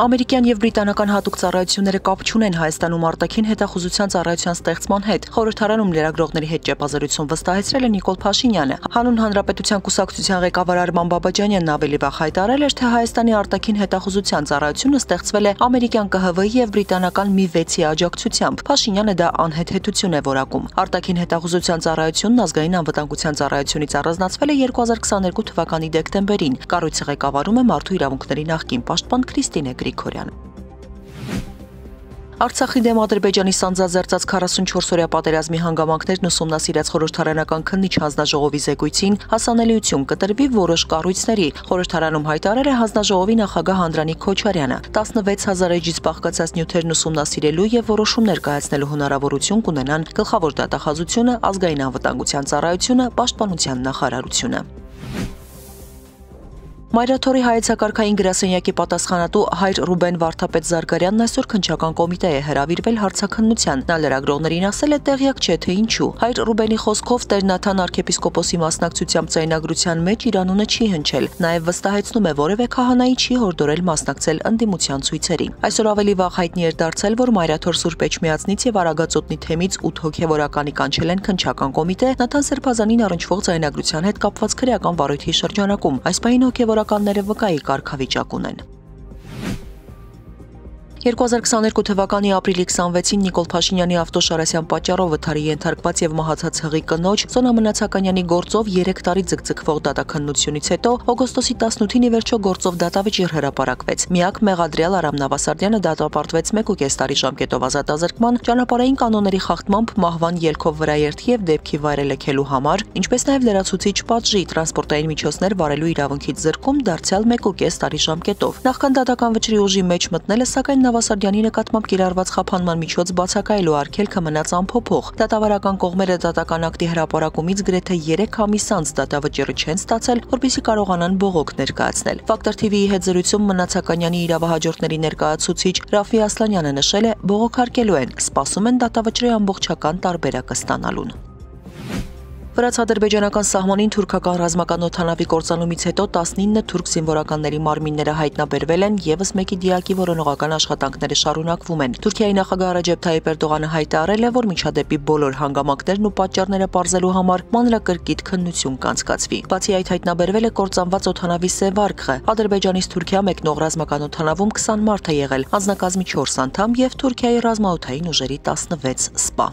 Ամերիկյան եւ բրիտանական հատուկ ծառայությունները կապ չունեն Հայաստանում արտաքին հետախուզության ծառայության ստեղծման հետ։ Խորհրդարանում լրագրողների հետ ճեպազրույցում վստահեցրել է Նիկոլ Փաշինյանը։ Հանուն Հանրապետության կուսակցության ղեկավար Արման Բաբաջանյանն ավելի վաղ հայտարարել էր, թե Հայաստանի արտաքին հետախուզության ծառայությունը ստեղծվել է ամերիկյան ԿՀՎ-ի եւ բրիտանական մի 6-ի աջակցությամբ։ Փաշինյանը դա անհեթեթություն է որակում։ Արտաքին հետախուզության ծառայությունն ազգային անվտանգության ծառայությունից առանձնացվել է 2022 թվականի դեկտեմբերին։ Կառույցը ղեկավարում է Մարդու իրավունքների նախկին պաշտպան Քրիստինե Գրիգորյանը։ Արցախի դեմ Ադրբեջանի սանձազերծած 44-օրյա պատերազմի հանգամանքներն ուսումնասիրած խորհրդարանական քննիչ հանձնաժողովի զեկույցին հասանելիություն կտրվի որոշ կառույցների։ Խորհրդարանում հայտարարել է հանձնաժողովի նախագահ Անդրանիկ Քոչարյանը։ 16000 էջից բաղկացած նյութերն ուսումնասիրելու եւ որոշումներ կայացնելու հնարավորություն կունենան Գլխավոր դատախազությունը, ազգային անվտանգության ծառայությունը, պաշտպանության նախարարությունը։ Մայրաթորի հայեցակարգային գրասենյակի պատասխանատու հայր Ռուբեն Վարդապետ Զարգարյանն այսօր քննչական կոմիտե է հրավիրվել հարցաքննության։ Նա լրագրողներին ասել է տեղյակ չէ թե ինչու։ Հայր Ռուբենի խոսքով Տեր-Նաթան arczepiskopos-ի մասնակցությամբ ձայնագրության մեջ իր անունը չի հնչել։ Նաև վստահեցնում է, որևէ քահանայի չի հորդորել մասնակցել ընդդիմության ցույցերին։ Այսօր ավելի վաղ հայտնի էր դարձել, որ Մայրաթոր Սուրբ Էջմիածնից եւ Արագածոտնի թեմից 8 հոգեվորականի կանչել են քննչական կոմիտե Նաթան Սրբազանին առնչվող ձայնագրության հետ կապված քրեական վարույթի շրջանակում։ Այս պահին հոգեվորականները վկայի կարգավիճակ ունեն։ 2022 թվականի ապրիլի 26-ին Նիկոլ Փաշինյանի ավտոշարասյան պատճառով վթարի ենթարկված եւ մահացած հղի կնոջ Սոնա Մնացականյանի գործով 3 տարի ձգձգվող դատաքննությունից հետո օգոստոսի 18-ին ի վերջո գործով դատավճիռ հրապարակվեց։ Միակ մեղադրյալ Արամ Նավասարդյանը դատապարտվեց 1.5 տարի ժամկետով ազատազրկման, ճանապարհային կանոնների խախտմամբ, մահվան ելքով վրաերթի եւ դեպքի վայրելքելու համար, ինչպես նաեւ լրացուցիչ պատժի, տրանսպորտային միջոցներ վարելու իրավունքից զրկում դարձյալ 1.5 տարի ժամկետով։ Նախքան դատական վճռի ուժի մեջ մտնելը, սակայն Նավասարդյանի նկատմամբ կիրառված խափանման միջոց բացակայելու արգելքը մնաց անփոփոխ։ Դատավարական կողմերը դատական ակտի հրապարակումից գրեթե 3 ամիս անց դատավճիռը չեն ստացել, որպեսզի կարողանան բողոք ներկայացնել։ Ֆակտոր TV-ի հետ զրույցում Մնացականյանի իրավահաջորդների ներկայացուցիչ Ռաֆի Ասլանյանը նշել է, բողոքարկելու են, սպասում են դատավճռի ամբողջական տարբերակը ստանալուն։ Վրաց-ադրբեջանական սահմանին թուրքական ռազմական օդանավի կործանումից հետո 19 թուրք զինվորականների մարմինները հայտնաբերվել են, եւս մեկի դիակի որոնողական աշխատանքները շարունակվում են։ Թուրքիայի նախագահ Ռաջեփ Թայիպ Էրդողանը հայտարարել է, որ միջադեպի բոլոր հանգամանքներն ու պատճառները պարզելու համար մանրակրկիտ քննություն կանցկացվի։ Բացի այդ հայտնաբերվել է կործանված օդանավի սև արկղը։ Ադրբեջանից Թուրքիա մեկնող ռազմական օդանավում 20 մարդ է եղել, անձնակազմի 4 անդամ եւ Թուրքիայի ռազմաօդային ուժերի 16 սպա։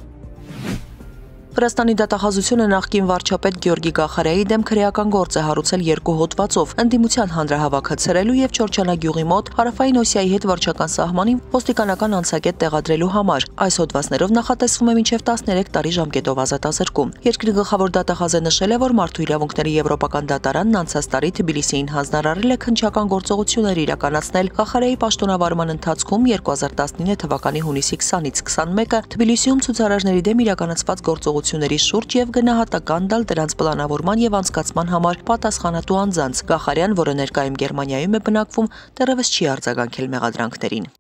Վրաստանի դատախազությունը նախկին վարչապետ Գյորգի Գախարյայի դեմ քրեական գործ է հարուցել 2 հոդվածով՝ ընդդիմության հանրահավաք հցրելու եւ Չորչանա գյուղի մոտ Հարավային Օսիայի հետ վարչական սահմանին ոստիկանական անցակետ տեղադրելու համար։ Այս հոդվածներով նախատեսվում է մինչև 13 տարի ժամկետով ազատազրկում։ Երկրի գլխավոր դատախազը նշել է, որ Մարդու իրավունքների եվրոպական դատարանն անցած տարի Թբիլիսիին հանձնարարել է քննչական գործողություններ իրականացնել Գախարյայի պաշտոնավարման ընթացքում 2019 թվականի հունիսի 20-ից 21-ը Թբիլիսիում ցուցարարների դեմ իրականացված գործողությունների շուրջ եւ գնահատական տալ դրանց պլանավորման եւ անցկացման համար պատասխանատու անձանց։ Գախարյան, որը ներկայում Գերմանիայում է բնակվում, դեռևս չի արձագանքել մեղադրանքներին։